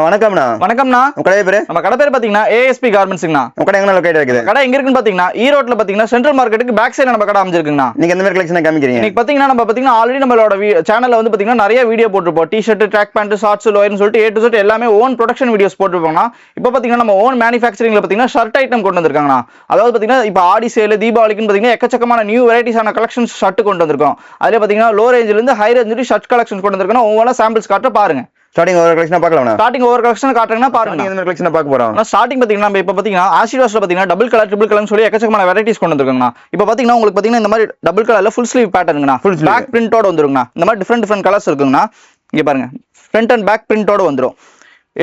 வணக்கம்ண்ணா. வணக்கம்ண்ணா. கடை பேரு நம்ம கடை பேர் பாத்தீங்கன்னா ஏஎஸ்பி கார்மெண்ட்ஸ்ங்கண்ணா. கடை எங்க லொகேட் இருக்குது? கடை எங்க இருக்குன்னு பாத்தீங்கன்னா ஈரோட்ல பாத்தீங்கன்னா சென்ட்ரல் மார்க்கெட்டுக்கு பேக் சைடுல நம்ம கடை அமைஞ்சிருக்குங்கண்ணா. நீங்க எந்த மாதிரி கலெக்ஷன் காமிக்கிறீங்க? இன்னைக்கு பாத்தீங்கன்னா நம்ம பாத்தீங்கன்னா ஆல்ரெடி நம்மளோட சேனல்ல வந்து பாத்தீங்கன்னா நிறைய வீடியோ போட்டுருப்போம். டி-ஷர்ட், ட்ராக் பேண்ட், ஷார்ட்ஸ், லோயர்னு சொல்லிட்டு A to Z எல்லாமே ஓன் ப்ரொடக்ஷன் வீடியோஸ் போட்டுருப்போம்னா. இப்போ பாத்தீங்கன்னா நம்ம ஓன் மேனுஃபேக்சரிங்ல பாத்தீங்கன்னா ஷர்ட் ஐட்டம் கொண்டு வந்திருக்காங்கண்ணா. அதாவது பாத்தீங்கன்னா இப்போ ஆடி சேல், தீபாவளிக்குன்னு பாத்தீங்கன்னா எக்கச்சக்கமான நியூ வெரைட்டிஸான கலெக்ஷன்ஸ் ஷர்ட் கொண்டு வந்திருக்கோம். அதுல பாத்தீங்கன்னா லோ ரேஞ்சில இருந்து ஹை ரேஞ்ச் ஷர்ட் கலெக்ஷன்ஸ் கொண்டு வந்திருக்கோம். ஒவ்வொரு சாம்பிள்ஸ் காட்ட பாருங்க. ஸ்டார்டிங் ஒவ்வொரு கலெக்ஷன் பார்க்கலாம்ண்ணா. ஸ்டார்டிங் ஒவ்வொரு கலெக்ஷன் காட்டுறீங்கன்னா பாருங்க. எந்த மாதிரி கலெக்ஷன் பார்க்க போறோம்? ஸ்டார்டிங் பாத்தீங்கன்னா நம்ம இப்போ பாத்தீங்கன்னா ஆஷிர்வாஸ்ல பாத்தீங்கன்னா டபுள் கலர், ட்ரிபிள் கலர்னு சொல்லி எக்கச்சக்கமான வெரைட்டிஸ் கொண்டு வந்திருக்காங்கண்ணா. இப்போ பாத்தீங்கன்னா உங்களுக்கு பாத்தீங்கன்னா இந்த மாதிரி டபுள் கலர்ல ஃபுல் ஸ்லீவ் பேட்டர்னுங்கண்ணா. பேக் பிரிண்டோட வந்துருங்கண்ணா. இந்த மாதிரி டிஃப்ரெண்ட் கலர்ஸ் இருக்குங்கண்ணா. இங்க பாருங்க, ஃப்ரண்ட் அண்ட் பேக் பிரிண்டோட வந்துரும்.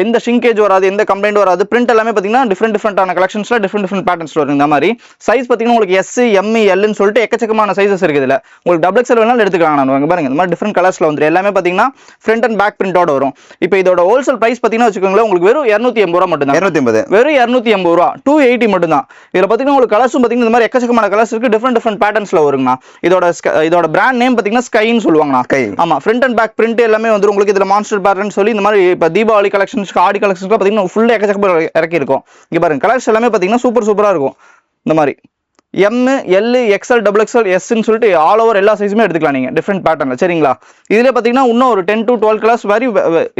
எந்த ஷிங்கேஜ் வராது, எந்த கம்ப்ளைண்ட் வராது. பிரிண்ட் எல்லாமே பாத்தீங்கன்னா டிஃப்ரெண்டான கலெக்ஷன்ஸ்ல டிஃப்ரெண்ட் பேட்டர்ன்ஸ்ல வரும். இந்த மாதிரி சைஸ் பாத்தீங்கன்னா உங்களுக்கு S, M, L ன்னு சொல்லிட்டு எக்கச்சக்கமான சைஸஸ் இருக்கு. இதுல உங்களுக்கு டபுள் XL வேணாலும் எடுத்துக்கலாம். நான் பாருங்க, இந்த மாதிரி டிஃப்ரெண்ட் கலர்ஸ்ல வந்துரும். எல்லாமே பாத்தீங்கன்னா ஃப்ரண்ட் அண்ட் பேக் பிரிண்டோட வரும். இப்போ இதோட ஹோல்சேல் பிரைஸ் பாத்தீங்கன்னா வச்சுக்கோங்களேன், உங்களுக்கு வெறும் 280 ரூபா மட்டும் தான். 280, வெறும் 280 ரூபா, 280 மட்டும் தான். இதுல பாத்தீங்கன்னா உங்களுக்கு கலர்ஸும் பாத்தீங்கன்னா இந்த மாதிரி எக்கச்சக்கமான கலர்ஸ் இருக்கு. டிஃப்ரெண்ட் பேட்டர்ன்ஸ்ல வருங்கண்ணா. இதோட பிராண்ட் நேம் பாத்தீங்கன்னா ஸ்கைன்னு சொல்லுவாங்கண்ணா. ஆமா, ஃப்ரண்ட் அண்ட் பேக் பிரிண்ட் எல்லாமே வந்துரும் உங்களுக்கு. இதுல மான்ஸ்டர் பேட்டர்ன் சொல்லி இந்த மாதிரி இப்போ தீபாவளி கலெக்ஷன்ஸ், ஆடி கலெக்ஷன்ஸ் ஃபுல்லா எக்கச்சக்கமா இறக்கி இருக்கும். இங்க பாருங்க, கலர்ஸ் எல்லாமே பாத்தீங்கன்னா சூப்பரா இருக்கும். இந்த மாதிரி M, L, XL, XXL, S ன்னு சொல்லிட்டு ஆல் ஓவர் எல்லா சைஸுமே எடுத்துக்கலாம் நீங்க டிஃப்ரெண்ட் பேட்டர்ன்ல. சரிங்களா? இதுல பாத்தீங்கன்னா இன்னும் ஒரு 10 to 12 கலர்ஸ் வரை.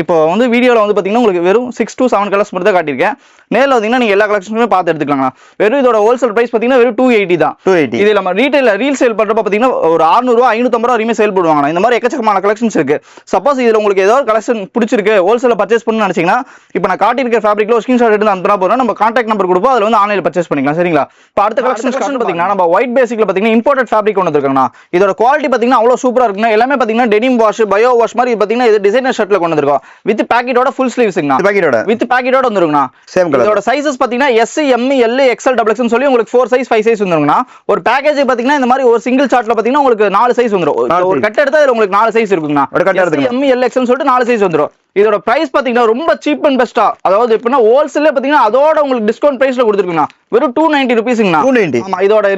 இப்போ வந்து வீடியோல வந்து பாத்தீங்கன்னா உங்களுக்கு வெறும் 6 to 7 கலர்ஸ் மட்டும் தான் காட்டியிருக்கேன். நேர்ல பாத்தீங்கன்னா நீங்க எல்லா கலெக்ஷனுமே பார்த்து எடுத்துக்கலாம். வெறும் இதோட ஹோல்சேல் பிரைஸ் பாத்தீங்கன்னா வெறும் 280 தான். 280. இது நம்ம ரீல் சேல் பண்றப்ப பாத்தீங்கன்னா ஒரு 600 ரூபா, 550 ரூபா வரைக்கும் சேல் பண்ணுவாங்க. இந்த மாதிரி எக்கச்சக்கமான கலெக்ஷன்ஸ் இருக்கு. சப்போஸ் இதுல உங்களுக்கு ஏதாவது கலெக்ஷன் பிடிச்சிருக்கு, ஹோல்சேல பர்ச்சேஸ் பண்ணணும்னு நினைச்சீங்கன்னா, இப்போ நான் காட்டியிருக்க ஃபேப்ரிக்ல ஒரு ஸ்கிரீன்ஷாட் எடுத்து அனுப்புனா போறோம். நம்ம கான்டாக்ட் நம்பர் கொடுப்போம், அதுல வந்து ஆன்லைன்ல பர்ச்சேஸ் பண்ணிக்கலாம். சரிங்களா? இப்போ அடுத்த கலெக்ஷன் பாத்தீங்கன்னா நம்ம ஒயிட் பேசிக்ல பாத்தீங்கன்னா இம்போர்ட்டட் ஃபேப்ரிக் கொண்டு வந்திருக்காங்கண்ணா. இதோட குவாலிட்டி பாத்தீங்கன்னா அவ்வளவு சூப்பரா இருக்குங்க. எல்லாமே பாத்தீங்கன்னா டெனிம் வாஷ், பயோ வாஷ் மாதிரி பாத்தீங்கன்னா இது டிசைனர் ஷர்ட்ல கொண்டு வந்திருக்கோம். வித் பாக்கெட்டோட ஃபுல் ஸ்லீவ்ஸ்ங்கண்ணா. வித் பாக்கெட்டோட வந்துருங்கண்ணா. Same colour. இதோட சைஸஸ் பாத்தீங்கன்னா S, M, L, XL, XXL ன்னு சொல்லி உங்களுக்கு 4 சைஸ் 5 சைஸ் வந்துருங்கண்ணா. ஒரு பேக்கேஜ் பாத்தீங்கன்னா இந்த மாதிரி ஒரு சிங்கிள் சார்ட்ல பாத்தீங்கன்னா உங்களுக்கு 4 சைஸ் வந்துரும். ஒரு கட் எடுத்தா இதுல உங்களுக்கு 4 சைஸ் இருக்குங்கண்ணா. S, M, L, XL சொல்லிட்டு 4 சைஸ் வந்துரும். இதோட பிரைஸ் பாத்தீங்கன்னா ரொம்ப சீப் அண்ட் பெஸ்டா, அதாவது எப்படின்னா ஹோல்சேல்ல பாத்தீங்கன்னா அதோட உங்களுக்கு டிஸ்கவுண்ட் பிரைஸ்ல கொடுத்துருக்குண்ணா. வெறும் 290 ருபீஸ்ங்கண்ணா. 290. ஆமா, இதோட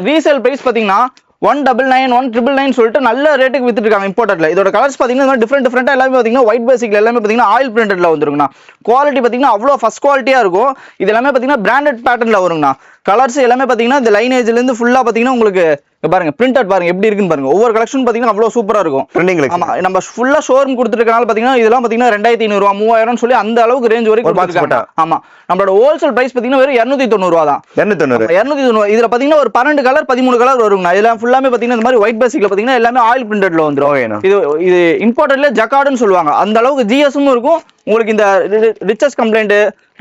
ரீசேல் பிரைஸ் பாத்தீங்கன்னா 199, 199 சொல்லிட்டு நல்ல ரேட்டுக்கு வித்துட்டு இருக்காங்க இம்போர்ட்டட்ல. இதோட கலர்ஸ் பாத்தீங்கன்னா டிஃப்ரெண்டா எல்லாமே பாத்தீங்கன்னா ஒயிட் பேசிக்ல எல்லாமே பாத்தீங்கன்னா ஆயில் பிரிண்டட்ல வந்துருங்கண்ணா. குவாலிட்டி பாத்தீங்கன்னா அவ்வளோ ஃபர்ஸ்ட் குவாலிட்டியா இருக்கும். இது எல்லாமே பாத்தீங்கன்னா பிராண்டட் பேட்டர்ன்ல வருங்கண்ணா. கலர்ஸ் எல்லாமே பாத்தீங்கன்னா இந்த லைனேஜ்ல இருந்து ஃபுல்லா பாத்தீங்கன்னா உங்களுக்கு பாருங்க, பிரிண்டட் பாருங்க எப்படி இருக்குன்னு பாருங்க. ஒவ்வொரு கலெக்ஷன் பாத்தீங்கன்னா அவ்வளவு சூப்பரா இருக்கும். ஆமா, நம்ம ஃபுல்லா ஷோரூம் கொடுத்துருக்கனால பாத்தீங்கன்னா இதெல்லாம் பாத்தீங்கன்னா 2500 ரூபா, 3000 சொல்லி அந்த அளவுக்கு ரேஞ்ச் வரைக்கும் கொடுத்துருக்காங்க. ஆமா, நம்மளோட ஹோல்சேல் பிரைஸ் பாத்தீங்கன்னா வெறும் 290 ரூபா தான். 290. இதுல பாத்தீங்கன்னா ஒரு 12 கலர் 13 கலர் வருங்கண்ணா. இதெல்லாம் ஃபுல்லாமே பாத்தீங்கன்னா இந்த மாதிரி ஒயிட் பேசிக்ல பாத்தீங்கன்னா எல்லாமே ஆயில் பிரிண்டட்ல வந்துரும். இது இம்போர்ட்டட்ல ஜக்கார்டுன்னு சொல்லுவாங்க. அந்த அளவுக்கு ஜிஎஸ்ஸும் இருக்கும். உங்களுக்கு இந்த ரிச்சஸ் கம்ப்ளைண்ட்,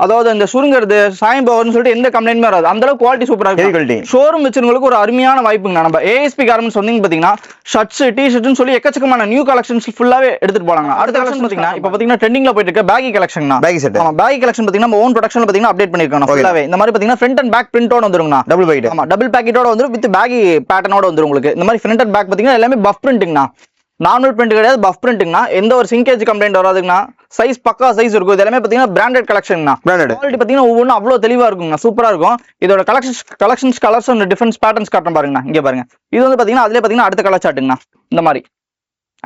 அதாவது இந்த சுருங்கிறது, சாயம் பவர்னு சொல்லிட்டு எந்த கம்ப்ளைண்ட்மே வராது. அந்த அளவுக்கு குவாலிட்டி சூப்பரா இருக்கு. ஷோரூம் வச்சிருங்களுக்கு ஒரு அருமையான வாய்ப்புங்க. நம்ம ஏஎஸ்பி கார்மெண்ட்ஸ் வந்தீங்க பாத்தீங்கன்னா ஷர்ட்ஸ், டி-ஷர்ட்னு சொல்லி எக்கச்சக்கமான நியூ கலெக்ஷன்ஸ் ஃபுல்லாவே எடுத்துட்டு போறாங்க. அடுத்த கலெக்ஷன் பாத்தீங்கன்னா இப்போ பாத்தீங்கன்னா ட்ரெண்டிங்ல போயிட்டு இருக்க பேகி கலெக்ஷன். Baggy set. ஆமா, பேகி கலெக்ஷன் பாத்தீங்கன்னா நம்ம ஓன் ப்ரொடக்ஷன்ல பாத்தீங்கன்னா அப்டேட் பண்ணிருக்காங்க ஃபுல்லாவே. இந்த மாதிரி பாத்தீங்கன்னா ஃப்ரண்ட் அண்ட் பேக் பிரிண்டோட வந்துருங்கண்ணா. Double pocket. ஆமா, டபுள் பாக்கெட்டோட வந்துரும். வித் பேகி பேட்டர்னோட வந்துரும் உங்களுக்கு. இந்த மாதிரி ஃப்ரண்ட் அண்ட் பேக் பாத்தீங்கன்னா எல்லாமே பஃப் பிரிண்ட்ங்கண்ணா. நார்மல் பிரிண்ட் கிடையாது, பஃப் பிரிண்ட்ங்கண்ணா. எந்த ஒரு சிங்கேஜ் கம்ப்ளைண்ட் வராதுங்கண்ணா. சைஸ் பக்கா சைஸ் இருக்கும். இது எல்லாமே பாத்தீங்கன்னா பிராண்டட் கலெக்ஷன்ங்கண்ணா. குவாலிட்டி பாத்தீங்கன்னா ஒவ்வொன்றும் அவ்வளவு தெளிவா இருக்குங்க, சூப்பரா இருக்கும். இதோட collections colours and difference patterns காட்டுறேன் பாருங்கண்ணா. இங்க பாருங்க, இது வந்து பாத்தீங்கன்னா அதுல பாத்தீங்கன்னா அடுத்த கலர் சாட்டுங்கண்ணா. இந்த மாதிரி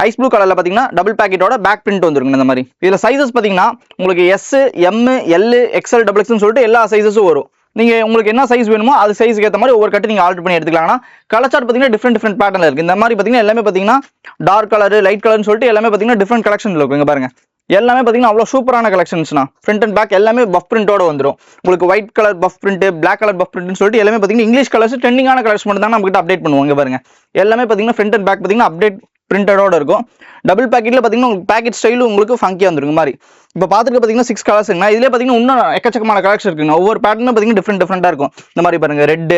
ஐஸ் ப்ளூ கலர்ல பாத்தீங்கன்னா டபுள் பாக்கெட்டோட பேக் பிரிண்ட் வந்துருங்க. இந்த மாதிரி இதுல சைஸஸ் பாத்தீங்கன்னா உங்களுக்கு S, M, L, XL, XXL சொல்லிட்டு எல்லா சைஸஸும் வரும். நீங்க உங்களுக்கு என்ன சைஸ் வேணுமோ அது சைஸ்க்கு ஏற்ற மாதிரி ஒவ்வொரு கட்டு நீங்க ஆர்டர் பண்ணி எடுத்துக்கலாம்னா. கலர் சார்ட் பாத்தீங்கன்னா டிஃப்ரெண்ட் பேட்டர்ன்ல இருக்கு. இந்த மாதிரி பாத்தீங்கன்னா எல்லாமே பாத்தீங்கன்னா டார்க் கலர், லைட் கலர்னு சொல்லிட்டு எல்லாமே பாத்தீங்கன்னா டிஃப்ரெண்ட் கலெக்ஷன்ல இருக்கும். இங்க பாருங்க, எல்லாமே பாத்தீங்கன்னா அவ்வளவு சூப்பரான கலெக்ஷன்ஸ்னா. ஃப்ரண்ட் அண்ட் பேக் எல்லாமே பஃப் பிரிண்டோட வந்துரும். உங்களுக்கு white colour puff print, black colour puff பிரிண்ட்னு சொல்லிட்டு எல்லாமே பாத்தீங்கன்னா இங்கிலீஷ் கலர்ஸ், ட்ரெண்டிங்கான கலர்ஸ் மட்டும் தான் நம்ம கிட்ட அப்டேட் பண்ணுவோம். இங்க பாருங்க, எல்லாமே பாத்தீங்கன்னா ஃப்ரண்ட் அண்ட் பேக் பாத்தீங்கன்னா அப்டேட் பிரிண்டடோட இருக்கும். டபுள் பாக்கெட்ல பாத்தீங்கன்னா உங்களுக்கு பாக்கெட் ஸ்டைலும் உங்களுக்கு ஃபங்கியா வந்துருங்க மாதிரி. இப்போ பார்த்துட்டு பாத்தீங்கன்னா 6 கலர்ஸ்ங்கண்ணா. இதுல பாத்தீங்கன்னா இன்னும் எக்கச்சக்கமான கலர்ஸ் இருக்குங்க. ஒவ்வொரு பேட்டர்னும் பாத்தீங்கன்னா டிஃப்ரெண்டா இருக்கும். இந்த மாதிரி பாருங்க, ரெட்,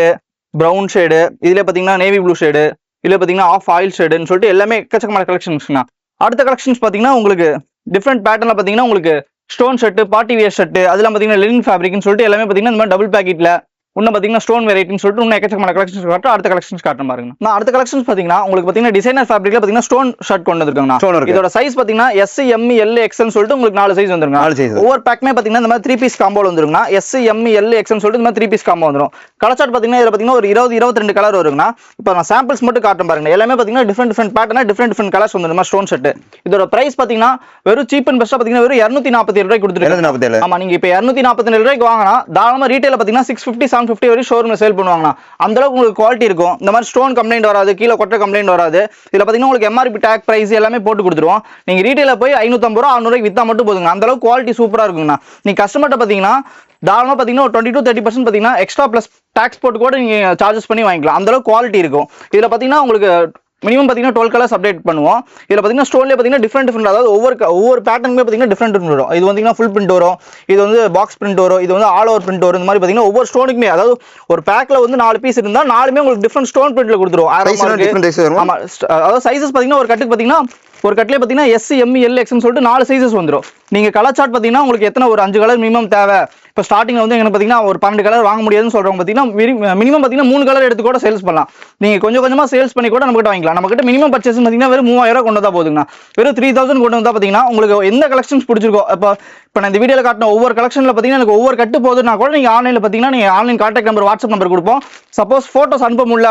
பிரவுன் ஷேடு, இதுல பாத்தீங்கன்னா நேவி ப்ளூ ஷேடு, இதுல பாத்தீங்கன்னா ஆஃப் ஆயில் ஷேடுன்னு சொல்லிட்டு எல்லாமே எக்கச்சக்கமான கலெக்ஷன்ஸ்ண்ணா. அடுத்த கலெக்ஷன்ஸ் பாத்தீங்கன்னா உங்களுக்கு டிஃப்ரெண்ட் பேட்டர்ன்ல பாத்தீங்கன்னா உங்களுக்கு stone shirt, party wear shirt, அதெல்லாம் பாத்தீங்கன்னா லினன் ஃபேப்ரிக்னு சொல்லிட்டு எல்லாமே பாத்தீங்கன்னா இந்த மாதிரி டபுள் பாக்கெட்ல இன்னும் பாத்தீங்கன்னா ஸ்டோன் வெரைட்டின்னு சொல்லிட்டு இன்னும் எக்கச்சக்கமான கலெக்ஷன்ஸ் காட்டும். அடுத்த கலெக்ஷன்ஸ் காட்டுறேன் பாருங்க. நான் அடுத்த கலெக்ஷன்ஸ் பாத்தீங்கன்னா உங்களுக்கு பாத்தீங்கன்னா டிசைனர் ஃபேப்ரிக்ல பாத்தீங்கன்னா ஸ்டோன் ஷர்ட் கொண்டு வந்திருக்காங்க. இதோட சைஸ் பாத்தீங்கன்னா S M L XL சொல்லிட்டு உங்களுக்கு 4 சைஸ் வந்துருங்க. ஒவ்வொரு பேக்மே பாத்தீங்கன்னா இந்த மாதிரி 3 பீஸ் காம்போல வந்துருங்க. S M L XL சொல்லிட்டு இந்த மாதிரி 3 பீஸ் காம்போ வந்துரும். கலர் சார்ட் பாத்தீங்கன்னா இதுல பாத்தீங்கன்னா ஒரு 20-22 கலர் வருங்க. இப்போ நான் சாம்பிள்ஸ் மட்டும் காட்டுறேன் பாருங்க. எல்லாமே பாத்தீங்கன்னா டிஃபரெண்ட் பேட்டர்னா டிஃபரெண்ட் கலர்ஸ் வந்துருமா ஸ்டோன் ஷர்ட். இதோட பிரைஸ் பாத்தீங்கன்னா வெறும் சீப் அண்ட் பெஸ்டா பாத்தீங்கன்னா வெறும் 247 ரூபாய்க்கு கொடுத்துருக்காங்க. ஆமா, நீங்க இப்போ 247 ரூபாய்க்கு வாங்கினா தாராளமா ரீட்டைல பாத்தீங்கன்னா 650-750 வரை ஷோரூம்ல சேல் பண்ணுவாங்க. அந்த அளவுக்கு உங்களுக்கு குவாலிட்டி இருக்கும். இந்த மாதிரி ஸ்டோன் கம்ப்ளைண்ட் வராது, கீழே கொட்ட கம்ப்ளைண்ட் வராது. இதுல பாத்தீங்கன்னா உங்களுக்கு MRP டேக் பிரைஸ் எல்லாமே போட்டு கொடுத்துருவோம். நீங்க ரீட்டைல போய் 550 ரூபா 600 ரூபாய்க்கு வித்தா மட்டும் போதுங்க. அந்த அளவுக்கு குவாலிட்டி சூப்பரா இருக்குங்கண்ணா. நீங்க கஸ்டமர்ட்ட பாத்தீங்கன்னா தாராளமா பாத்தீங்கன்னா ஒரு 20-30% பாத்தீங்கன்னா எக்ஸ்ட்ரா பிளஸ் டாக்ஸ் போட்டு கூட நீங்க சார்ஜஸ் பண்ணி வாங்கிக்கலாம். அந்த அளவுக்கு குவாலிட்டி இருக்கும். இதுல பாத்தீங்கன்னா உங்களுக்கு மினிமம் பாத்தீங்கன்னா 12 கலர்ஸ் அப்டேட் பண்ணுவோம். இதுல பாத்தீங்கன்னா ஸ்டோன்ல பாத்தீங்கன்னா டிஃபரெண்ட் அதாவது ஒவ்வொரு பேட்டர்னுமே பாத்தீங்கன்னா டிஃபரெண்ட் வரும். இது பாத்தீங்கன்னா ஃபுல் பிரிண்ட் வரும், இது வந்து பாக்ஸ் பிரிண்ட் வரும், இது வந்து ஆல் ஓவர் பிரிண்ட் வரும். இந்த மாதிரி பாத்தீங்கன்னா ஒவ்வொரு ஸ்டோனுக்குமே அதாவது ஒரு பேக்ல வந்து 4 பீஸ் இருந்தா 4மே உங்களுக்கு டிஃபரெண்ட் ஸ்டோன் பிரிண்ட்ல கொடுத்துருவோம். ஆமா, அதாவது சைஸஸ் பாத்தீங்கன்னா ஒரு கட்டுக்கு பாத்தீங்கன்னா ஒரு கட்லயே பாத்தீங்கன்னா S M L X ன்னு சொல்லிட்டு 4 சைஸஸ் வந்துரும். நீங்க கலர் சார்ட் பாத்தீங்கன்னா உங்களுக்கு எத்தனை ஒரு 5 கலர் மினிமம் தேவை. இப்போ ஸ்டார்டிங்ல வந்து எனக்கு பாத்தீங்கன்னா ஒரு 12 கலர் வாங்க முடியாதுன்னு சொல்றவங்க பாத்தீங்கன்னா மினிமம் பாத்தீங்கன்னா 3 கலர் எடுத்து கூட சேல்ஸ் பண்ணலாம். நீங்க கொஞ்சமா சேல்ஸ் பண்ணி கூட நம்ம கிட்ட வாங்கிக்கலாம். நம்ம கிட்ட மினிமம் பர்ச்சேஸ் பாத்தீங்கன்னா வெறும் 3000 ரூபாய் கொண்டு வந்தா போதுங்க. வெறும் 3000 கொண்டு வந்தா பாத்தீங்கன்னா உங்களுக்கு எந்த கலெக்ஷன்ஸ் பிடிச்சிருக்கோ. இப்போ நான் இந்த வீடியோல காட்டின ஒவ்வொரு கலெக்ஷன்ல பாத்தீங்கன்னா எனக்கு ஒவ்வொரு கட்டு போதுன்னா கூட நீங்க ஆன்லைன்ல பாத்தீங்கன்னா நீங்க online contact number WhatsApp number கொடுப்போம். சப்போஸ் போட்டோஸ் அனுப்ப முடியல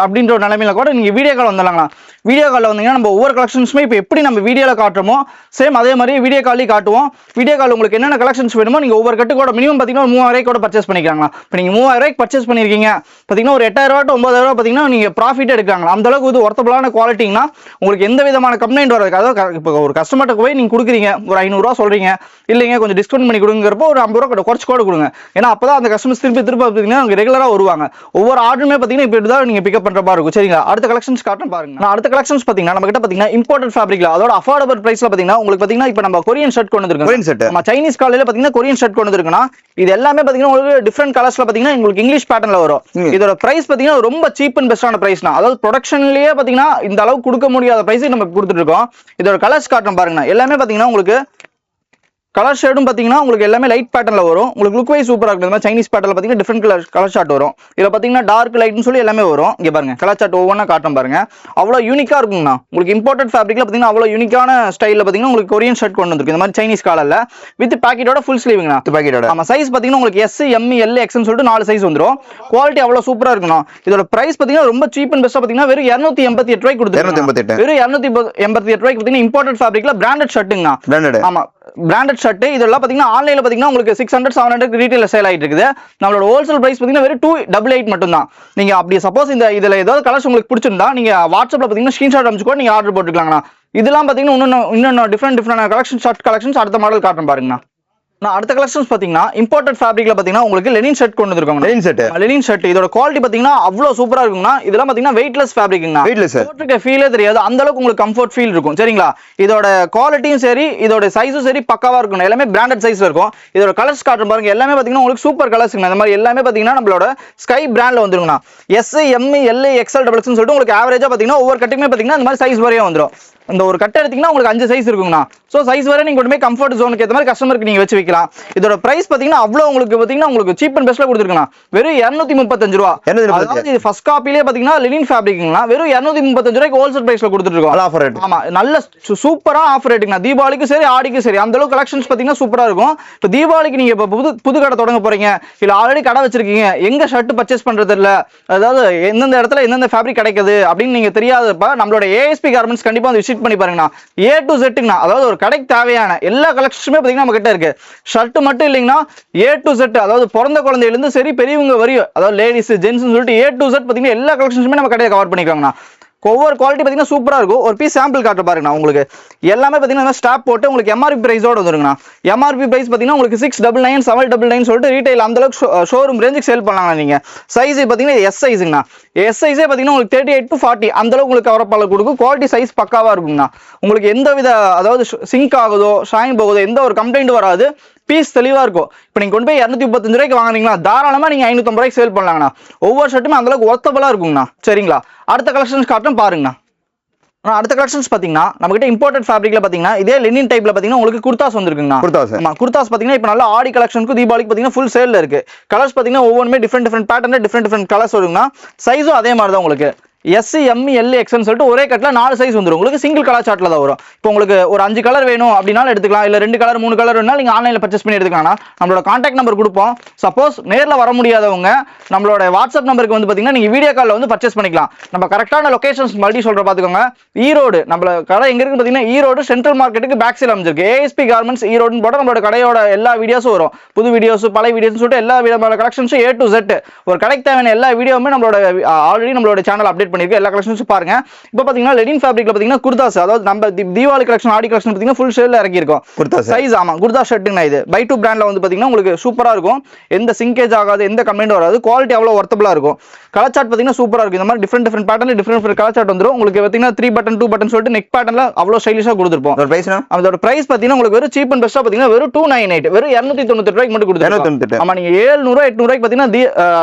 அப்படின்ற ஒரு நிலைமையில கூட நீங்க வீடியோ கால் வந்துடலாங்களா. வீடியோ கால்ல வந்தீங்கன்னா நம்ம ஒவ்வொரு கலெக்ஷன்ஸுமே இப்போ எப்படி நம்ம வீடியோல காட்டுறோமோ சேம் அதே மாதிரி வீடியோ காலையும் காட்டுவோம். வீடியோ கால் உங்களுக்கு என்னென்ன கலெக்ஷன்ஸ் வேணுமோ நீங்க ஒவ்வொரு கட்டு கூட மினிமம் பாத்தீங்கன்னா 3000 ரூபாய் கூட பர்ச்சேஸ் பண்ணிக்கலாங்களா. இப்போ நீங்க 3000 ரூபாய்க்கு பர்ச்சேஸ் பண்ணிருக்கீங்க பாத்தீங்கன்னா ஒரு 8000 ரூபாய் 9000 ரூபாய் பாத்தீங்கன்னா நீங்க ப்ராஃபிட் எடுக்காங்களா. அந்த அளவுக்கு இது ஒர்த்தபிளான குவாலிட்டிங்கன்னா உங்களுக்கு எந்த விதமான கம்ப்ளைண்ட் வராது. அதாவது இப்போ ஒரு கஸ்டமர்ட்ட போய் நீங்க கொடுக்குறீங்க ஒரு 500 ரூபாய் சொல்றீங்க, இல்லைங்க கொஞ்சம் டிஸ்கவுண்ட் பண்ணி கொடுங்கிறப்போ ஒரு 50 ரூபாய் குறைச்சு கூட கொடுங்க. ஏன்னா அப்பதான் அந்த கஸ்டமர்ஸ் திருப்பி பாத்தீங்கன்னா ரெகுலரா வருவாங்க. ஒவ்வொரு ஆர்டருமே பாத்தீங்கன்னா இப்படி தான் நீங்க பிக்கப் பண்ற மாதிரி இருக்கும். சரிங்களா, அடுத்த கலெக்ஷன்ஸ் காட்டுறேன் பாருங்க. நான் அடுத்த கலெக்ஷன்ஸ் பாத்தீங்கன்னா நம்ம கிட்ட பாத்தீங்கன்னா இம்போர்ட்டட் ஃபேப்ரிக்ல அதோட அஃபோர்டபிள் பிரைஸ்ல பாத்தீங்கன்னா உங்களுக்கு பாத்தீங்கன்னா இப்போ நம்ம கொரியன் ஷர்ட் கொண்டு வந்திருக்கோம். கொரியன் ஷர்ட் நம்ம சைனீஸ் காலையில பாத்தீங்கன்னா கொரியன் ஷர்ட் கொண்டு வந்திருக்கோம்னா இது எல்லாமே பாத்தீங்கன்னா உங்களுக்கு டிஃபரெண்ட் கலர்ஸ்ல பாத்தீங்கன்னா உங்களுக்கு இங்கிலீஷ் பேட்டர்ன்ல வரும். இதோட பிரைஸ் பாத்தீங்கன்னா ரொம்ப சீப் அண்ட் பெஸ்டான பிரைஸ்னா அதாவது ப்ரொடக்ஷன்லயே பாத்தீங்கன்னா இந்த அளவுக்கு கொடுக்க முடியாத பிரைஸ் நம்ம கொடுத்துட்டு இருக்கோம். இதோட கலர்ஸ் காட்டுறேன் பாருங்க. எல்லாமே பாத்தீங்கன்னா உங்களுக்கு கலர் ஷேடும் பாத்தீங்கன்னா உங்களுக்கு எல்லாமே லைட் பேட்டர்ல வரும். உங்களுக்கு லுக் வைஸ் சூப்பரா இருக்கும். இந்த மாதிரி சைனீஸ் பேட்டர்ல பாத்தீங்கன்னா டிஃபரெண்ட் கலர் ஷார்ட் வரும். இதுல பாத்தீங்கன்னா டார்க் லைட்னு சொல்லி எல்லாமே வரும். இங்க பாருங்க கலர் ஷார்ட் ஒவ்வொன்றா காட்டுறேன் பாருங்க. அவ்வளவு யூனிக்கா இருக்குங்கண்ணா. உங்களுக்கு இம்போர்ட்டட் ஃபேப்ரிக்ல பாத்தீங்கன்னா அவ்வளவு யூனிக்கான ஸ்டைல்ல பாத்தீங்கன்னா உங்களுக்கு கொரியன் ஷர்ட் கொண்டு வந்திருக்கு. இந்த மாதிரி சைனீஸ் காலர்ல வித் பாக்கெட்டோட ஃபுல் ஸ்லீவ்ங்கண்ணா. பாக்கெட்டோட ஆமா சைஸ் பாத்தீங்கன்னா உங்களுக்கு S M L X ன்னு சொல்லிட்டு 4 சைஸ் வந்துரும். குவாலிட்டி அவ்வளவு சூப்பரா இருக்குண்ணா. இதோட பிரைஸ் பாத்தீங்கன்னா ரொம்ப சீப் அண்ட் பெஸ்டா பாத்தீங்கன்னா வெறும் 288 ரூபாய்க்கு கொடுத்துருக்காங்க. வெறும் 288 ரூபாய்க்கு பாத்தீங்கன்னா இம்போர்ட்டட் ஃபேப்ரிக்ல பிராண்டட் ஷர்ட்டுங்கண்ணா. ஆமா பிராண்டட் ஷர்ட். இதெல்லாம் பாத்தீங்கன்னா ஆன்லைன்ல பாத்தீங்கன்னா உங்களுக்கு 600-700 ரீட்டைல சேல் ஆயிட்டு இருக்குது. நம்மளோட ஹோல்சேல் பிரைஸ் பாத்தீங்கன்னா வெறும் 288 மட்டும் தான். நீங்க அப்படி சப்போஸ் இதுல ஏதாவது கலர்ஸ் உங்களுக்கு பிடிச்சிருந்தா நீங்க வாட்ஸ்அப்ல பாத்தீங்கன்னா ஸ்கிரீன்ஷாட் அனுப்பிச்சு கூட நீங்க ஆர்டர் போட்டுக்கலாங்கண்ணா. இதெல்லாம் பாத்தீங்கன்னா இன்னும் டிஃபரெண்ட் கலெக்ஷன் ஷர்ட் கலெக்ஷன்ஸ் அடுத்த மாடல் காட்டுறேன் பாருங்கண்ணா. நான் அடுத்த கலெக்ஷன்ஸ் பாத்தீங்கன்னா இம்போர்ட்டட் ஃபேப்ரிக்ல பாத்தீங்கன்னா உங்களுக்கு லெனின் ஷர்ட் கொண்டு வந்திருக்காங்க. லெனின் ஷர்ட் இதோட குவாலிட்டி பாத்தீங்கன்னா அவ்வளவு சூப்பரா இருக்குங்கண்ணா. இதெல்லாம் பாத்தீங்கன்னா வெயிட்லெஸ் ஃபேப்ரிக்ங்கண்ணா. போட்டுக்க ஃபீலே தெரியாது. அந்த அளவுக்கு உங்களுக்கு கம்ஃபர்ட் ஃபீல் இருக்கும். சரிங்களா, இதோட குவாலிட்டியும் சரி இதோட சைஸும் சரி பக்காவா இருக்கும். எல்லாமே பிராண்டட் சைஸ்ல இருக்கும். இதோட கலர்ஸ் காட்டுறேன் பாருங்க. எல்லாமே பாத்தீங்கன்னா உங்களுக்கு சூப்பர் கலர்ஸ்ங்க. இந்த மாதிரி எல்லாமே பாத்தீங்கன்னா நம்மளோட ஸ்கை பிராண்ட்ல வந்துருங்கண்ணா. S M L XL XXL சொல்லிட்டு உங்களுக்கு ஆவரேஜா பாத்தீங்கன்னா ஒவ்வொரு கட்டுக்குமே பாத்தீங்கன்னா இந்த மாதிரி சைஸ் வரையும் வந்துரும். இந்த ஒரு கட்டை எடுத்தீங்கன்னா உங்களுக்கு 5 சைஸ் இருக்குங்கண்ணா. சோ சைஸ் வரை நீங்க கொண்டு போய் கம்ஃபர்ட் ஜோனுக்கு ஏத்த மாதிரி கஸ்டமருக்கு நீங்க வச்சு வைக்கலாம். இதோட பிரைஸ் பாத்தீங்கன்னா அவ்வளவு உங்களுக்கு சீப் அண்ட் பெஸ்ட்ல கொடுத்துருக்கேன். வெறும் 235 ரூபா. அதாவது இது ஃபர்ஸ்ட் காப்பிலே பாத்தீங்கன்னா லெனின் ஃபேப்ரிக்ங்கண்ணா. வெறும் 235 ரூபாய்க்கு ஹோல்சேல் பிரைஸ்ல கொடுத்துட்டு இருக்கோம். Offer rate. ஆமா நல்ல சூப்பரா ஆஃபர் ரேட்டுங்கண்ணா. தீபாவளிக்கு சரி ஆடிக்கு சரி அந்த அளவுக்கு கலெக்ஷன்ஸ் பாத்தீங்கன்னா சூப்பரா இருக்கும். இப்போ தீபாவளிக்கு நீங்க புது கடை தொடங்க போறீங்க, இல்ல ஆல்ரெடி கடை வச்சிருக்கீங்க, எங்க ஷர்ட் பர்ச்சேஸ் பண்றது இல்ல, அதாவது எந்தெந்த இடத்துல எந்தெந்த ஃபேப்ரிக் கிடைக்குது அப்படின்னு நீங்க தெரியாதப்ப நம்மளோட ASP கார்மெண்ட்ஸ் கண்டிப்பா வந்து விசிட் பண்ணி பாருங்கண்ணா. A to Z ங்கண்ணா. அதாவது ஒரு கடைக்கு தேவையான எல்லா கலெக்ஷனுமே பாத்தீங்கன்னா நம்ம கிட்ட இருக்கு. ஷர்ட் மட்டும் இல்லைங்கன்னா A to Z அதாவது பிறந்த குழந்தையில இருந்து சரி பெரியவங்க வரையும் அதாவது லேடிஸ் ஜென்ட்ஸ் சொல்லிட்டு A to Z பாத்தீங்கன்னா எல்லா கலெக்ஷன்ஸுமே நம்ம கடையை கவர் பண்ணிக்கோங்கண்ணா. ஒவ்வொரு குவாலிட்டி பாத்தீங்கன்னா சூப்பரா இருக்கும். ஒரு பீஸ் சாம்பிள் காட்ட பாருங்க. உங்களுக்கு எல்லாமே பாத்தீங்கன்னா ஸ்டாப் போட்டு உங்களுக்கு MRP பிரைஸோட வந்துருங்கண்ணா. MRP பிரைஸ் பாத்தீங்கன்னா உங்களுக்கு 699 799 சொல்லிட்டு ரீட்டைல் அந்த அளவுக்கு ஷோரூம் ரேஞ்சுக்கு சேல் பண்ணலாம். நீங்க சைஸ் பாத்தீங்கன்னா S சைஸ்ங்கண்ணா. S சைஸே பாத்தீங்கன்னா உங்களுக்கு 38 to 40 அந்த அளவுக்கு உங்களுக்கு கவர் பண்ண கொடுக்கும். குவாலிட்டி சைஸ் பக்காவா இருக்குங்கண்ணா. உங்களுக்கு எந்த வித அதாவது சிங்க் ஆகுதோ ஷைன் போகுதோ எந்த ஒரு கம்ப்ளைண்ட் வராது. பீஸ் தெளிவா இருக்கும். இப்போ நீங்க கொண்டு போய் 235 ரூபாய்க்கு வாங்குறீங்களா தாராளமா நீங்க 550 ரூபாய்க்கு சேல் பண்ணலாங்கண்ணா. ஒவ்வொரு ஷர்ட்டுமே அந்த அளவுக்கு ஒர்த்தபிளா இருக்குங்கண்ணா. சரிங்களா, அடுத்த கலெக்ஷன்ஸ் காட்டும் பாருங்கண்ணா. அடுத்த கலெக்ஷன்ஸ் பாத்தீங்கன்னா நம்ம கிட்ட இம்போர்ட்டட் ஃபேப்ரிக்ல பாத்தீங்கன்னா இதே லெனின் டைப்ல பாத்தீங்கன்னா உங்களுக்கு குர்தாஸ் வந்திருக்குங்கண்ணா. குர்தாஸ். ஆமா, குர்தாஸ் பாத்தீங்கன்னா இப்போ நல்ல ஆடி கலெக்ஷனுக்கு தீபாவளிக்கு பாத்தீங்கன்னா ஃபுல் சேல்ல இருக்கு. கலர்ஸ் பாத்தீங்கன்னா ஒவ்வொன்றுமே டிஃப்ரெண்ட் பேட்டர்ன்ல டிஃப்ரெண்ட் கலர்ஸ் வருங்கண்ணா. சைஸும் அதே மாதிரி தான் உங்களுக்கு எஸ் எம் எல் எக்ஸ்ன்னு சொல்லிட்டு ஒரே கட்டில் 4 சைஸ் வந்துடும். உங்களுக்கு சிங்கிள் கலர் சார்ட்ல தான் வரும். இப்போ உங்களுக்கு ஒரு 5 கலர் வேணும் அப்படின்னாலும் எடுத்துக்கலாம், இல்ல 2 கலர் 3 கலர் வேணாலும் நீங்க ஆன்லைன்ல பர்ச்சேஸ் பண்ணி எடுத்துக்கலாம். நம்மளோட கான்டாக்ட் நம்பர் கொடுப்போம். சப்போஸ் நேரில் வர முடியாதவங்க நம்மளோட வாட்ஸ்அப் நம்பருக்கு வந்து பாத்தீங்கன்னா நீங்க வீடியோ காலில் வந்து பர்ச்சேஸ் பண்ணிக்கலாம். நம்ம கரெக்டான லொகேஷன்ஸ் மறுபடியும் சொல்ற பாத்துக்கோங்க. ஈரோடு நம்ம கடை எங்க இருக்கு பாத்தீங்கன்னா ஈரோடு சென்ட்ரல் மார்க்கெட்டுக்கு பேக் சைடு அமைஞ்சிருக்கு. ஏஎஸ்பி கார்மெண்ட்ஸ் ஈரோடுன்னு போட நம்மளோட கடையோட எல்லா வீடியோஸும் வரும். புது வீடியோஸ் பழைய வீடியோஸ் சொல்லிட்டு எல்லா விதமான கலெக்ஷன்ஸும் A to Z ஒரு கடைக்கு தேவையான எல்லா வீடியோவுமே நம்மளோட ஆல்ரெடி நம்மளோட சேனல் அப்டேட் பண்ணிருக்கு. எல்லா கலெக்ஷன்ஸும் பாருங்க. இப்போ பாத்தீங்கன்னா லெனின் ஃபேப்ரிக்ல பாத்தீங்கன்னா குர்தாஸ், அதாவது நம்ம தீபாவளி கலெக்ஷன் ஆடி கலெக்ஷன் பாத்தீங்கன்னா ஃபுல் சேல்ல இறக்கி இருக்கோம். குர்தாஸ் சைஸ் ஆமா குர்தா ஷர்ட்டுங்க. இது பை 2 பிராண்ட்ல வந்து பாத்தீங்கன்னா உங்களுக்கு சூப்பரா இருக்கும். எந்த சிங்கேஜ் ஆகாது, எந்த கம்ப்ளைண்ட் வராது. குவாலிட்டி அவ்வளவு வர்த்தபிளா இருக்கும். கலர் சார்ட் பாத்தீங்கன்னா சூப்பரா இருக்கும். இந்த மாதிரி டிஃப்ரெண்ட் பேட்டர்ன்ல டிஃப்ரெண்ட் கலர் சார்ட் வந்துரும். உங்களுக்கு பாத்தீங்கன்னா 3 பட்டன் 2 பட்டன் சொல்லிட்டு நெக் பேட்டர்ன்ல அவ்வளவு ஸ்டைலிஷா கொடுத்திருப்போம். அதோட பிரைஸ்னா அதோட பிரைஸ் பாத்தீங்கன்னா உங்களுக்கு வெறும் சீப் அண்ட் பெஸ்டா பாத்தீங்கன்னா வெறும் 298 வெறும் 298 ரூபாய்க்கு மட்டும் கொடுத்துருக்கோம். ஆமா, நீங்க 700 800 ரூபாய்க்கு பாத்தீங்கன்னா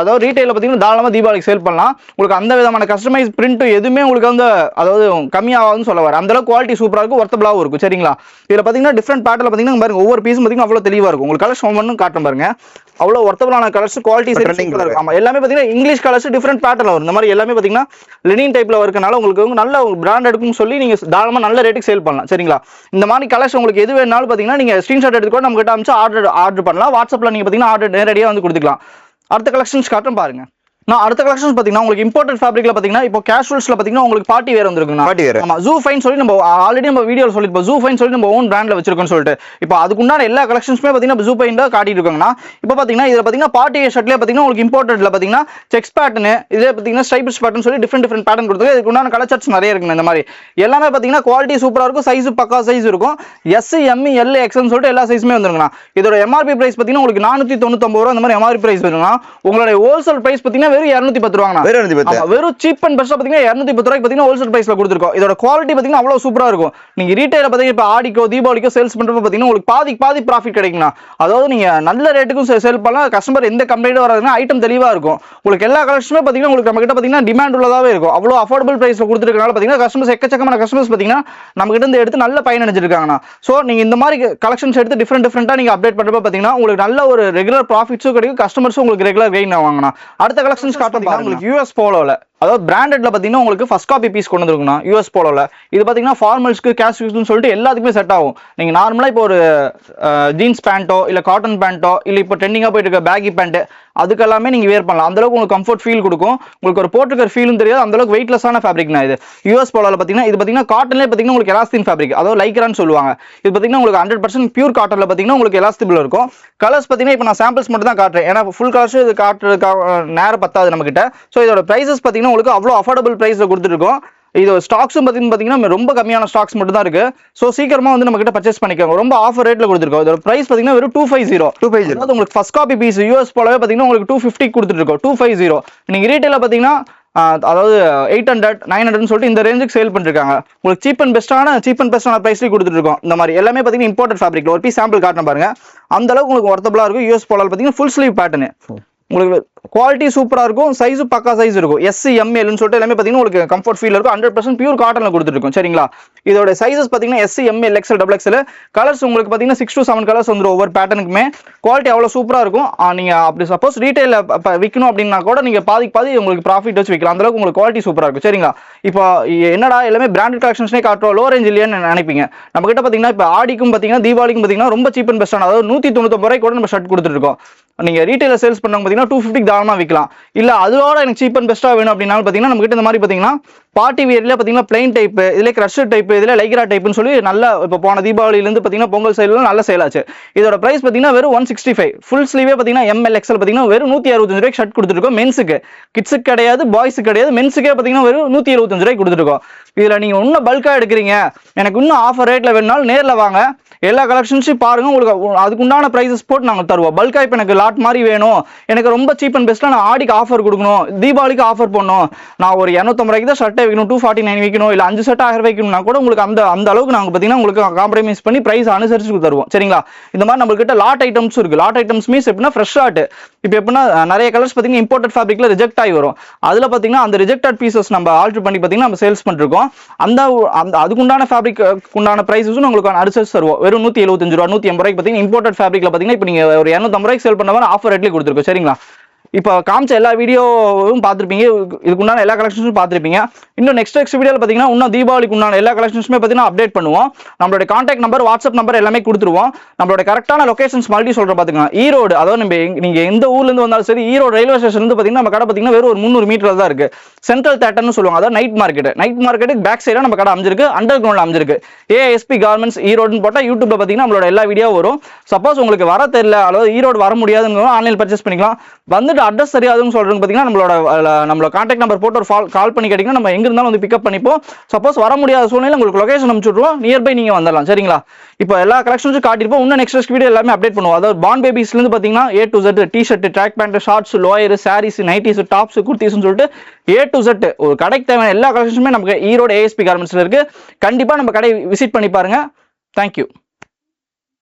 அதாவது ரீட்டைல்ல பாத்தீங்கன்னா தாராளமா தீபாவளிக்கு சேல் பண்ணலாம். உங்களுக்கு அந்த விதமான கஸ்டமைஸ் பிரிண்ட் எதுவுமே உங்களுக்கு வந்து அதாவது கம்மியாகாதுன்னு சொல்ல வர அந்த அளவுக்கு குவாலிட்டி சூப்பரா இருக்கும், வர்த்தபிளாவும் இருக்கும். சரிங்களா? இதுல பாத்தீங்கன்னா டிஃப்ரெண்ட் பேட்டர்ல பாத்தீங்கன்னா பாருங்க ஒவ்வொரு பீஸும் பாத்தீங்கன்னா அவ்வளவு தெளிவா இருக்கும். உங்களுக்கு கலர்ஸ் ஒவ்வொன்றும் காட்டும் பாருங்க. அவ்வளவு வர்த்தபிளான கலர்ஸ் குவாலிட்டி சூப்பரா இருக்கும். ஆமா, எல்லாமே பாத்தீங்கன்னா இங்கிலீஷ் கலர்ஸ் டிஃப்ரெண்ட் பேட்டர்ல வரும். இந்த மாதிரி எல்லாமே பாத்தீங்கன்னா லெனின் டைப்ல இருக்கனால உங்களுக்கு நல்ல பிராண்ட் எடுக்கும்னு சொல்லி நீங்க தாராளமா நல்ல ரேட்டுக்கு சேல் பண்ணலாம். சரிங்களா? இந்த மாதிரி கலர்ஸ் உங்களுக்கு எது வேணாலும் பாத்தீங்கன்னா நீங்க ஸ்கிரீன்ஷாட் எடுத்து கூட நம்ம கிட்ட அனுப்பிச்சு ஆர்டர் பண்ணலாம். வாட்ஸ்அப்ல நீங்க பாத்தீங்கன்னா ஆர்டர் நேரடியா வந்து கொடுத்துக்கலாம். அடுத்த கலெக்ஷன்ஸ் காட்டும் பாருங்க. நான் அடுத்த கலெக்ஷன்ஸ் பாத்தீங்கன்னா உங்களுக்கு இம்போர்ட்டட் ஃபேப்ரிக்ல பாத்தீங்கன்னா இப்போ கேஷுவல்ஸ்ல பாத்தீங்கன்னா உங்களுக்கு பார்ட்டி வேர் வந்திருக்குங்க. Party wear. ஆமா, ஜூ ஃபைன் சொல்லி நம்ம ஆல்ரெடி நம்ம வீடியோல சொல்லிருப்போம். ஜூ ஃபைன் சொல்லி நம்ம ஓன் பிராண்ட்ல வச்சிருக்கோம்னு சொல்லிட்டு இப்போ அதுக்குண்டான எல்லா கலெக்ஷன்ஸ்மே பாத்தீங்கன்னா ஜூ ஃபைன்ல காட்டிட்டு இருக்காங்கன்னா. இப்போ பாத்தீங்கன்னா இதுல பாத்தீங்கன்னா பார்ட்டி வேர் ஷர்ட்லயே பாத்தீங்கன்னா உங்களுக்கு இம்போர்ட்டட்ல பாத்தீங்கன்னா செக்ஸ் பேட்டர்ன், இதுல பாத்தீங்கன்னா ஸ்ட்ரைப்ஸ் பேட்டர்ன் சொல்லி டிஃப்ரெண்ட் பேட்டர்ன் கொடுத்துருக்கு. இதுக்குண்டான கலர் சார்ட்ஸ் நிறைய இருக்குங்க. இந்த மாதிரி எல்லாமே பாத்தீங்கன்னா குவாலிட்டி சூப்பரா இருக்கும். சைஸ் பக்கா சைஸ் இருக்கும். எஸ் எம் எல் எக்ஸ்ன்னு சொல்லிட்டு எல்லா சைஸுமே வந்துருங்கண்ணா. இதோட எம்ஆர்பி பிரைஸ் பாத்தீங்கன்னா உங்களுக்கு 499 ரூபா அந்த மாதிரி எம்ஆர்பி பிரைஸ் வருங்க. உங்களுடைய ஹோல்சேல் பிரைஸ் பாத்தீங்கன்னா வெறும் 210 ரூபாங்க. வெறும் சீப் அண்ட் பெஸ்டா பாத்தீங்கன்னா 210 ரூபாய்க்கு பாத்தீங்கன்னா ஹோல்சேல் பிரைஸ்ல கொடுத்திருக்கோம். இதோட குவாலிட்டி பாத்தீங்கன்னா அவ்வளவு சூப்பரா இருக்கும். நீங்க ரீட்டைல பாத்தீங்கன்னா இப்ப ஆடிக்கோ தீபாவளிக்கோ சேல்ஸ் பண்றப்ப பாத்தீங்கன்னா உங்களுக்கு பாதி ப்ராஃபிட் கிடைக்கும்னா. அதாவது நீங்க நல்ல ரேட்டுக்கும் சேல் பண்ணலாம். கஸ்டமர் எந்த கம்ப்ளைண்ட் வராதுன்னா ஐட்டம் தெளிவா இருக்கும். உங்களுக்கு எல்லா கலெக்ஷனுமே பாத்தீங்கன்னா உங்களுக்கு நம்ம கிட்ட பாத்தீங்கன்னா டிமாண்ட் உள்ளதாவே இருக்கும். அவ்வளவு அஃபோர்டபிள் பிரைஸ்ல கொடுத்திருக்கனால பாத்தீங்கன்னா கஸ்டமர்ஸ் எக்கச்சக்கமான கஸ்டமர்ஸ் பாத்தீங்கன்னா நம்ம கிட்ட இருந்து எடுத்து நல்ல பயன் அடைஞ்சிருக்காங்கண்ணா. சோ நீங்க இந்த மாதிரி கலெக்ஷன்ஸ் எடுத்து டிஃப்ரெண்டா நீங்க அப்டேட் பண்றப்ப பாத்தீங்கன்னா உங்களுக்கு நல்ல ஒரு ரெகுலர் ப்ராஃபிட்ஸும் கிடைக்கும். கஸ்டமர்ஸும் உங்களுக்கு ரெகுலர் கெயின் ஆவாங்கண்ணா. அடுத்த கலெக்ஷன்ஸ் காட்டுறீங்கன்னா உங்களுக்கு யூஎஸ் போலோல, அதாவது பிராண்டட்ல பாத்தீங்கன்னா உங்களுக்கு ஃபர்ஸ்ட் காப்பி பீஸ் கொண்டு வந்துருக்குண்ணா. யூஎஸ் போலோல இது பாத்தீங்கன்னா ஃபார்மல்ஸ்க்கு கேஷுவல்ஸ்னு சொல்லிட்டு எல்லாத்துக்குமே செட் ஆகும். நீங்க நார்மலா இப்போ ஒரு ஜீன்ஸ் பேண்டோ இல்ல காட்டன் பேண்டோ இல்ல இப்போ ட்ரெண்டிங்கா போயிட்டு இருக்க பேகி பேண்ட் அதுக்கெல்லாமே நீங்க வேர் பண்ணலாம். அந்த அளவுக்கு உங்களுக்கு கம்ஃபர்ட் ஃபீல் கொடுக்கும். உங்களுக்கு ஒரு போட்டுக்கிற ஃபீலும் தெரியாது. அந்த அளவுக்கு வெயிட்லெஸ்ஸான ஃபேப்ரிக்னா இது. யூஎஸ் போலோல பாத்தீங்கன்னா இது பாத்தீங்கன்னா காட்டன்லேயே பாத்தீங்கன்னா உங்களுக்கு எலாஸ்டின் ஃபேப்ரிக், அதாவது லைக்ரான்னு சொல்லுவாங்க. இது பாத்தீங்கன்னா உங்களுக்கு 100% பியூர் காட்டன்ல பாத்தீங்கன்னா உங்களுக்கு எலாஸ்டிபிள் இருக்கும். கலர்ஸ் பாத்தீங்கன்னா இப்போ நான் சாம்பிள்ஸ் மட்டும் தான் காட்டுறேன். ஏன்னா ஃபுல் கலர்ஸ் இது காட்டுறதுக்காக நேரம் பத்தாது நம்ம கிட்ட. ஸோ இதோட பிரைசஸ் பாத்தீங்கன்னா உங்களுக்கு அவ்வளோ அஃபோர்டபுள் பிரைஸ்ல கொடுத்துருக்கோம். இது ஸ்டாக்ஸும் பாத்தீங்கன்னா ரொம்ப கம்மியான ஸ்டாக்ஸ் மட்டும் தான் இருக்கு. சோ சீக்கிரமா வந்து நம்ம கிட்ட பர்ச்சேஸ் பண்ணிக்கோங்க. ரொம்ப ஆஃபர் ரேட்ல கொடுத்துருக்கோம். இதோட பிரைஸ் பாத்தீங்கன்னா வெறும் 250. அதாவது உங்களுக்கு ஃபர்ஸ்ட் காப்பி பீஸ் யூஎஸ் போலவே பாத்தீங்கன்னா உங்களுக்கு 250 கொடுத்துருக்கோம். 250. நீங்க ரீட்டைல பாத்தீங்கன்னா அதாவது 800 900 சொல்லிட்டு இந்த ரேஞ்சுக்கு சேல் பண்ணிருக்காங்க. உங்களுக்கு சீப் அண்ட் பெஸ்டான பிரைஸ்ல கொடுத்துட்டு இருக்கோம். இந்த மாதிரி எல்லாமே பாத்தீங்கன்னா இம்போர்ட்டட் ஃபேப்ரிக்ல ஒரு பீஸ் சாம்பிள் காட்டுறேன் பாருங்க. அந்த அளவுக்கு உங்களுக்கு வர்த்தபிளா இருக்கும். யூஎஸ் போலால பாத்தீங்கன்னா ஃபுல் ஸ்லீவ் பேட்டர்ன் உங்களுக்கு குவாலிட்டி சூப்பரா இருக்கும். சைஸ் பக்கா சைஸ் இருக்கும். எஸ் எம் எல்னு சொல்லிட்டு எல்லாமே பாத்தீங்கன்னா உங்களுக்கு கம்ஃபர்ட் ஃபீல் இருக்கும். 100% பியூர் காட்டன்ல கொடுத்துருக்கும். சரிங்களா? இதோட சைஸஸ் பாத்தீங்கன்னா S M L XL double XL. Colours உங்களுக்கு பாத்தீங்கன்னா 6 to 7 கலர்ஸ் வந்துரும் ஒவ்வொரு பேட்டர்னுக்குமே. குவாலிட்டி அவ்வளவு சூப்பரா இருக்கும். நீங்க அப்படி சப்போஸ் ரீட்டைல விற்கணும் அப்படின்னா கூட நீங்க பாதி உங்களுக்கு ப்ராஃபிட் வச்சு விற்கலாம். அந்த அளவுக்கு உங்களுக்கு குவாலிட்டி சூப்பரா இருக்கும். சரிங்களா? இப்போ என்னடா எல்லாமே பிராண்டட் கலெக்ஷன்ஸ்னே காட்டுறோம், லோ ரேஞ்ச் இல்லையான்னு நினைப்பீங்க. நம்ம கிட்ட பாத்தீங்கன்னா இப்போ ஆடிக்கும் பாத்தீங்கன்னா தீபாவளிக்கும் பாத்தீங்கன்னா ரொம்ப சீப் அண்ட் பெஸ்டான, அதாவது 199 ரூபாய்க்கு கூட நம்ம ஷர்ட் கொடுத்துட்டு இருக்கோம். நீங்க ரீட்டைல சேல்ஸ் பண்ணவங்க பாத்தீங்கன்னா 250 தாராளமா விற்கலாம். இல்ல அதோட எனக்கு சீப் அண்ட் பெஸ்டா வேணும் அப்படின்னாலும் பாத்தீங்கன்னா நம்ம கிட்ட இந்த மாதிரி பாத்தீங்கன்னா பார்ட்டி வியர்ல பாத்தீங்கன்னா பிளைன் டைப், இதுல கிரஷ் டைப், இதுல லைக்ரா டைப்னு சொல்லி நல்ல இப்போ போன தீபாவளியில இருந்து பாத்தீங்கன்னா பொங்கல் சைடுல நல்ல சேல் ஆச்சு. இதோட பிரைஸ் பாத்தீங்கன்னா வெறும் 165. ஃபுல் ஸ்லீவே பாத்தீங்கன்னா எம்எல் எக்ஸ்எல் பாத்தீங்கன்னா வெறும் 165 ரூபாய்க்கு ஷர்ட் கொடுத்துருக்கோம். மென்ஸுக்கு, கிட்ஸுக்கு கிடையாது, பாய்ஸுக்கு கிடையாது, மென்ஸுக்கே பாத்தீங்கன்னா வெறும் 175 ரூபாய்க்கு கொடுத்துருக்கோம். இதுல நீங்க இன்னும் பல்கா எடுக்கிறீங்க, எனக்கு இன்னும் ஆஃபர் ரேட்ல வேணும்னாலும் நேர்ல வாங்க. எல்லா கலெக்ஷன்ஸையும் பாருங்க, உங்களுக்கு அதுக்கு உண்டான ப்ரைஸஸ் போட்டு நாங்கள் தருவோம். பல்கா இப்போ எனக்கு லாட் மாதிரி வேணும், எனக்கு ரொம்ப சீப் அண்ட் பெஸ்ட்டாக நான் ஆடிக்கு ஆஃபர் கொடுக்கணும், தீபாவளிக்கு ஆஃபர் பண்ணணும், நான் ஒரு 250 ரூபாய்க்கு தான் ஷர்ட்டை வைக்கணும், 249 வைக்கணும், இல்லை 5 ஷர்ட் 1000 வைக்கணும்னா கூட உங்களுக்கு அந்த அளவுக்கு நாங்கள் பார்த்தீங்கன்னா உங்களுக்கு காம்ப்ரமைஸ் பண்ணி ப்ரைஸ் அனுசரிச்சு தருவோம். சரிங்களா? இந்த மாதிரி நம்மகிட்ட லாட் ஐட்டம்ஸ் இருக்கு. லாட் ஐட்டம்ஸ் மீன்ஸ் எப்படின்னா ஃப்ரெஷ் ஷர்ட். இப்போ எப்படின்னா நிறைய கலர்ஸ் பார்த்தீங்கன்னா இம்போர்ட்டட் ஃபேப்ரிக்ல ரிஜெக்ட் ஆகி வரும். அதில் பார்த்தீங்கன்னா அந்த ரிஜெக்டட் பீசஸ் நம்ம ஆல்டர் பண்ணி பார்த்தீங்கன்னா நம்ம சேல்ஸ் பண்ணிருக்கோம். அதுக்குண்டான ஃபேப்ரிக் உண்டான ப்ரைஸஸும் உங்களுக்கு அனுசரிச்சு தருவோம். வெறும் 175 ரூபா 180 ரூபாய்க்கு பார்த்தீங்கன்னா இம்போர்ட்டட் ஃபேப்ரிக்ல பார்த்தீங்கன்னா இப்போ நீங்கள் ஒரு 250 ரூபாய்க்கு சேல் பண்ண மாதிரி ஆஃபர் ரேட்லேயே கொடுத்துருக்கோம். சரிங்களா? இப்போ காமிச்ச எல்லா வீடியோவும் பார்த்துருப்பீங்க, இதுக்குண்டான எல்லா கலெக்ஷன்ஸும் பார்த்துருப்பீங்க. இன்னும் நெக்ஸ்ட் வீடியோவில் பார்த்தீங்கன்னா இன்னும் தீபாவளிக்கு உண்டான எல்லா கலெக்ஷன்ஸுமே பார்த்தீங்கன்னா அப்டேட் பண்ணுவோம். நம்மளோட கான்டாக்ட் நம்பர், வாட்ஸ்அப் நம்பர் எல்லாமே கொடுத்துருவோம். நம்மளோட கரெக்டான லொகேஷன்ஸ் மறுபடியும் சொல்கிறேன் பார்த்துக்கோங்க. ஈரோடு, அதாவது நீங்கள் எந்த ஊர்லேருந்து வந்தாலும் சரி, ஈரோடு ரயில்வே ஸ்டேஷன்லேருந்து பார்த்தீங்கன்னா நம்ம கடை பார்த்தீங்கன்னா வெறும் ஒரு 300 மீட்டர் தான் இருக்குது. சென்ட்ரல் தேட்டர்னு சொல்லுவாங்க, அதாவது நைட் மார்க்கெட்டுக்கு பேக் சைடாக நம்ம கடை அமைஞ்சிருக்கு, அண்டர் கிரவுண்டில் அமைஞ்சிருக்கு. ASP கார்மெண்ட்ஸ் ஈரோடுன்னு போட்டால் யூடியூப்ல பார்த்தீங்கன்னா நம்மளோட எல்லா வீடியோ வரும். சப்போஸ் உங்களுக்கு வர தெரியல, அதாவது ஈரோடு வர முடியாதுன்னு ஆன்லைன் பர்ச்சேஸ் பண்ணிக்கலாம். வந்துட்டு அட்ரஸ் தெரியாதுன்னு சொல்றதுக்கு பார்த்தீங்கன்னா நம்மளோட கான்டாக்ட் நம்பர் போட்டு ஒரு கால் பண்ணி கேட்டிங்கன்னா நம்ம எங்க இருந்தாலும் வந்து பிக்கப் பண்ணிப்போம். சப்போஸ் வர முடியாத சூழ்நிலை உங்களுக்கு லொகேஷன் அனுப்பிச்சுடுவோம், நியர்பை நீங்க வந்துடலாம். சரிங்களா? இப்போ எல்லா கலெக்ஷன்ஸும் காட்டிருப்போம். இன்னும் நெக்ஸ்ட் வீடியோ எல்லாமே அப்டேட் பண்ணுவோம். அதாவது பார்ன் பேபிஸ்லேருந்து பார்த்தீங்கன்னா A to Z, T-shirt, track pant, shorts, lower, saris, nighties, tops, குர்த்திஸ்னு சொல்லிட்டு A to Z ஒரு கடைக்கு தேவையான எல்லா கலெக்ஷனுமே நமக்கு ஈரோடு ASP கார்மெண்ட்ஸ்ல இருக்கு. கண்டிப்பா நம்ம கடை விசிட் பண்ணி பாருங்க. தேங்க்யூ.